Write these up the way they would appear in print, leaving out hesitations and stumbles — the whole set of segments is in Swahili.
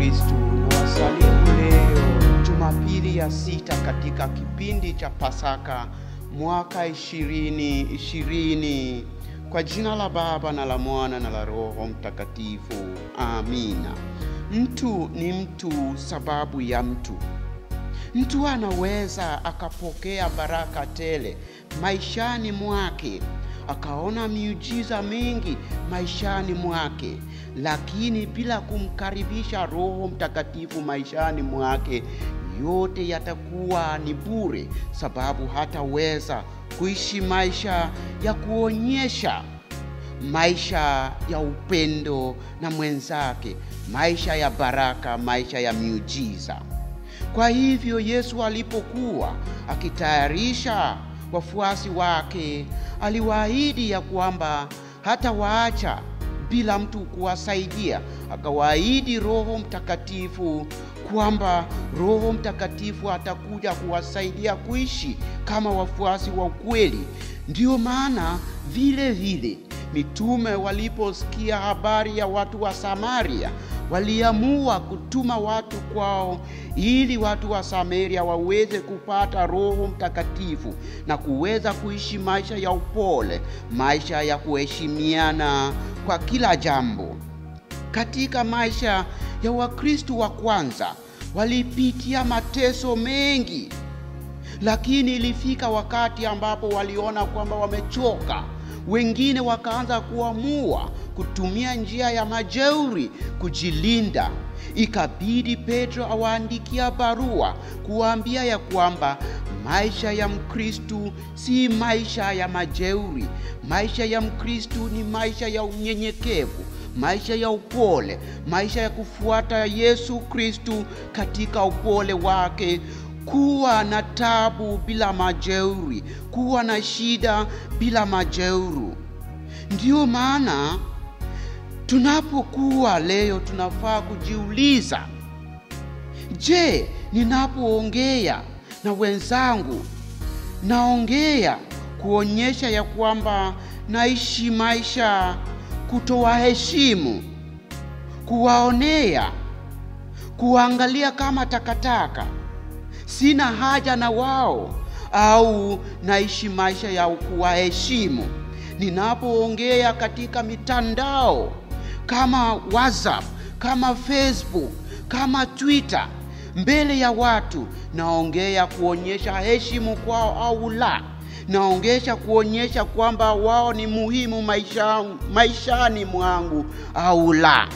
Kristo, na wasalimu leo Jumapili ya 6 katika kipindi cha Pasaka mwaka 2020. Kwa jina la Baba na la Mwana na la Roho Mtakatifu. Amina. Mtu ni mtu sababu ya mtu. Mtu anaweza akapokea baraka tele maishani mwake, akaona miujiza mingi maishani mwake, lakini bila kumkaribisha Roho Mtakatifu maishani mwake, yote yatakuwa ni bure, sababu hataweza kuishi maisha ya kuonyesha maisha ya upendo na mwenzake, maisha ya baraka, maisha ya miujiza. Kwa hivyo Yesu alipokuwa akitayarisha wafuasi wake, aliwaahidi ya kwamba hatawaacha bila mtu kuwasaidia. Akawaahidi Roho Mtakatifu kwamba Roho Mtakatifu atakuja kuwasaidia kuishi kama wafuasi wa kweli. Ndio maana vile mitume waliposikia habari ya watu wa Samaria, waliamua kutuma watu kwao ili watu wa Samaria waweze kupata Roho Mtakatifu na kuweza kuishi maisha ya upole, maisha ya kuheshimiana kwa kila jambo. Katika maisha ya Wakristo wa kwanza walipitia mateso mengi, lakini ilifika wakati ambapo waliona kwamba wamechoka. Wengine wakaanza kuamua kutumia njia ya majeuri kujilinda. Ikabidi Petro awaandikia barua kuambia ya kwamba maisha ya Mkristo si maisha ya majeuri. Maisha ya Mkristo ni maisha ya unyenyekevu, maisha ya upole, maisha ya kufuata Yesu Kristo katika upole wake, kuwa na tabu bila majeuri, kuwa na shida bila majeuri. Ndio maana tunapokuwa leo tunafaa kujiuliza, je, ninapoongea na wenzangu naongea kuonyesha ya kwamba naishi maisha kutowaheshimu, kuwaonea, kuangalia kama takataka, sina haja na wao, au naishi maisha ya kuwaheshimu? Ninapoongea katika mitandao kama WhatsApp, kama Facebook, kama Twitter, mbele ya watu, naongea kuonyesha heshima kwao au la? Naongea kuonyesha kwamba wao ni muhimu maishani mwangu au la?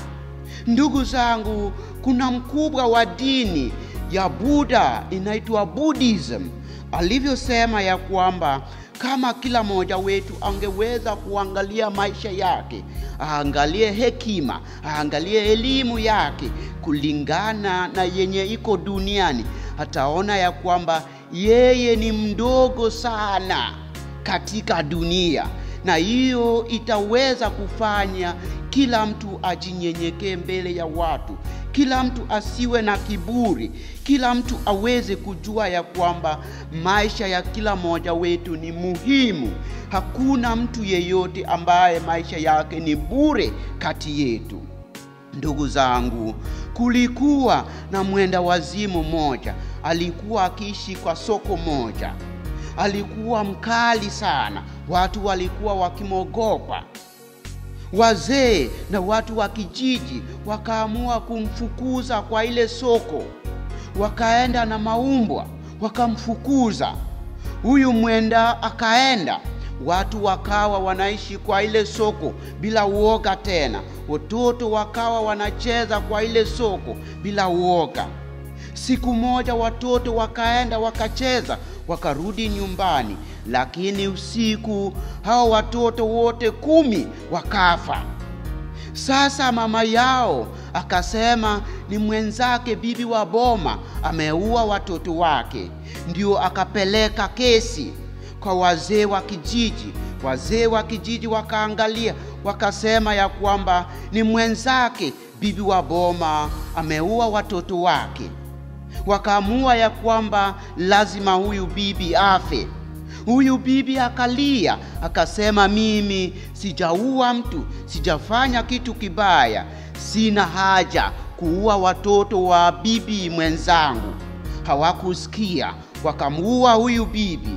Ndugu zangu, kuna mkubwa wa dini ya Buddha inaitwa Buddhism alivyosema ya kwamba kama kila mmoja wetu angeweza kuangalia maisha yake, aangalie hekima, aangalie elimu yake kulingana na yenye iko duniani, ataona ya kwamba yeye ni mdogo sana katika dunia. Na hiyo itaweza kufanya kila mtu ajinyenyekee mbele ya watu, kila mtu asiwe na kiburi, kila mtu aweze kujua ya kwamba maisha ya kila mmoja wetu ni muhimu. Hakuna mtu yeyote ambaye maisha yake ni bure kati yetu. Ndugu zangu, kulikuwa na mwenda wazimu mmoja, alikuwa akiishi kwa soko moja. Alikuwa mkali sana, watu walikuwa wakimogopa. Wazee na watu wa kijiji wakaamua kumfukuza kwa ile soko. Wakaenda na maumbwa wakamfukuza. Huyu mwenda akaenda, watu wakawa wanaishi kwa ile soko bila uoga tena. Watoto wakawa wanacheza kwa ile soko bila uoga. Siku moja watoto wakaenda wakacheza, wakarudi nyumbani, lakini usiku hao watoto wote 10 wakafa. Sasa mama yao akasema ni mwenzake bibi wa boma ameua watoto wake. Ndio akapeleka kesi kwa wazee wa kijiji. Wazee wa kijiji wakaangalia, wakasema ya kwamba ni mwenzake bibi wa boma ameua watoto wake. Wakaamua ya kwamba lazima huyu bibi afe. Huyu bibi akalia, akasema mimi sijaua mtu, sijafanya kitu kibaya, sina haja kuua watoto wa bibi mwenzangu. Hawakusikia, wakamuua huyu bibi.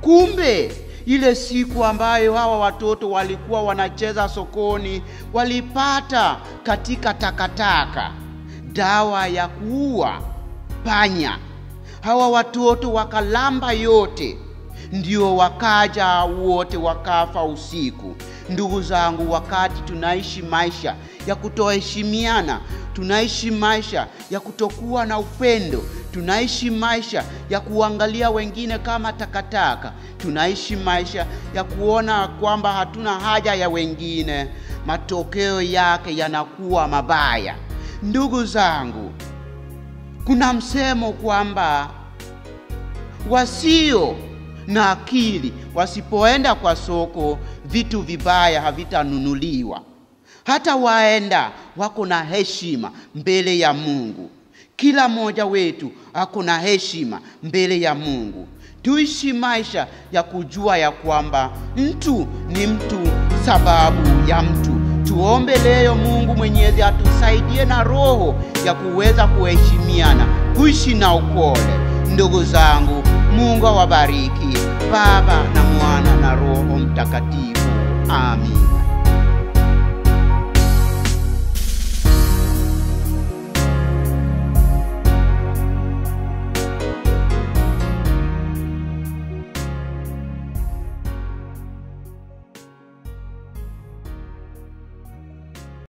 Kumbe ile siku ambayo hawa watoto walikuwa wanacheza sokoni, walipata katika takataka dawa ya kuua panya. Hawa watoto wakalamba yote, ndio wakaja wote wakafa usiku. Ndugu zangu, wakati tunaishi maisha ya kutoheshimiana, tunaishi maisha ya kutokuwa na upendo, tunaishi maisha ya kuangalia wengine kama takataka, tunaishi maisha ya kuona kwamba hatuna haja ya wengine, matokeo yake yanakuwa mabaya. Ndugu zangu, kuna msemo kwamba wasio na akili wasipoenda kwa soko, vitu vibaya havitanunuliwa. Hata waenda wako na heshima mbele ya Mungu. Kila mmoja wetu ako na heshima mbele ya Mungu. Tuishi maisha ya kujua ya kwamba mtu ni mtu sababu ya mtu. Tuombe leo Mungu Mwenyezi atusaidie na roho ya kuweza kuheshimiana, kuishi na upole. Ndugu zangu, Mungu awabariki, Baba na Mwana na Roho Mtakatifu. Amin.